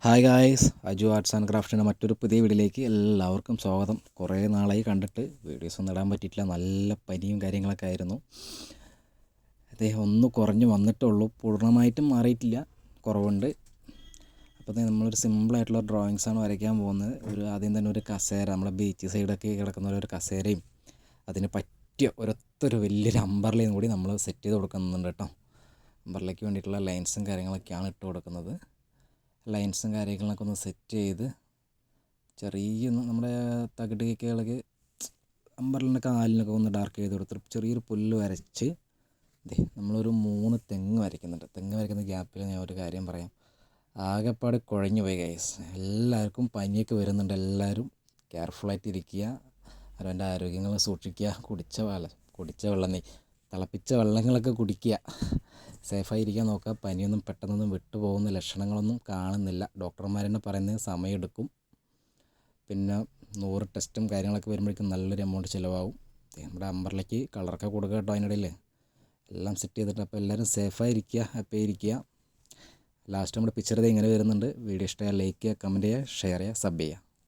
Hi guys, Aju arts and ക്രാഫ്റ്റിൻ്റെ മറ്റൊരു പുതിയ വീഡിയോയിലേക്ക് എല്ലാവർക്കും സ്വാഗതം. കുറേ നാളായി കണ്ടിട്ട് വീഡിയോസ് ഒന്നും ഇടാൻ പറ്റിയിട്ടില്ല. നല്ല പനിയും കാര്യങ്ങളൊക്കെ ആയിരുന്നു. ഒന്ന് കുറഞ്ഞ് വന്നിട്ടുള്ളൂ, പൂർണ്ണമായിട്ടും മാറിയിട്ടില്ല, കുറവുണ്ട്. അപ്പോൾ നമ്മളൊരു സിമ്പിളായിട്ടുള്ള ഡ്രോയിങ്സാണ് വരയ്ക്കാൻ പോകുന്നത്. ആദ്യം തന്നെ ഒരു കസേര, നമ്മളെ ബീച്ച് സൈഡൊക്കെ കിടക്കുന്ന ഒരു കസേരയും അതിന് പറ്റിയ ഒരൊത്തൊരു വലിയൊരു അമ്പർലയും കൂടി നമ്മൾ സെറ്റ് ചെയ്ത് കൊടുക്കുന്നുണ്ട് കേട്ടോ. അമ്പർലയ്ക്ക് വേണ്ടിയിട്ടുള്ള ലൈൻസും കാര്യങ്ങളൊക്കെയാണ് ഇട്ട് കൊടുക്കുന്നത്. ലൈൻസും കാര്യങ്ങളൊക്കെ ഒന്ന് സെറ്റ് ചെയ്ത് നമ്മുടെ തകിട് കേക്കുകളൊക്കെ അമ്പർലിൻ്റെ കാലിനൊക്കെ ഒന്ന് ഡാർക്ക് ചെയ്ത് കൊടുത്തിട്ട് ചെറിയൊരു പുല്ല് വരച്ച് നമ്മളൊരു 3 തെങ്ങ് വരയ്ക്കുന്നുണ്ട്. തെങ്ങ് വരയ്ക്കുന്ന ഗ്യാപ്പിൽ ഞാൻ ഒരു കാര്യം പറയാം. ആകെപ്പാട് കുഴഞ്ഞു പോയി ഗൈസ്. എല്ലാവർക്കും പനിയൊക്കെ വരുന്നുണ്ട്. എല്ലാവരും കെയർഫുള്ളായിട്ട് ഇരിക്കുക, അവൻ്റെ ആരോഗ്യങ്ങൾ സൂക്ഷിക്കുക. കുടിച്ച വെള്ളം തിളപ്പിച്ച വെള്ളങ്ങളൊക്കെ കുടിക്കുക, സേഫായിരിക്കാൻ നോക്കുക. പനിയൊന്നും പെട്ടെന്നൊന്നും വിട്ടുപോകുന്ന ലക്ഷണങ്ങളൊന്നും കാണുന്നില്ല. ഡോക്ടർമാർ തന്നെ പറയുന്നത് സമയമെടുക്കും. പിന്നെ 100 ടെസ്റ്റും കാര്യങ്ങളൊക്കെ വരുമ്പോഴേക്കും നല്ലൊരു എമൗണ്ട് ചിലവാകും. നമ്മുടെ അമ്പർലയ്ക്ക് കളറൊക്കെ കൊടുക്കുക കേട്ടോ. അതിനിടയിൽ എല്ലാം സെറ്റ് ചെയ്തിട്ട് അപ്പോൾ എല്ലാവരും സേഫായിരിക്കുക, ഹാപ്പി ആയിരിക്കുക. ലാസ്റ്റ് നമ്മുടെ പിക്ചർ ഇങ്ങനെ വരുന്നുണ്ട്. വീഡിയോ ഇഷ്ടമായാൽ ലൈക്ക് ചെയ്യുക, കമൻറ്റ് ചെയ്യുക, ഷെയർ ചെയ്യുക, സബ് ചെയ്യുക.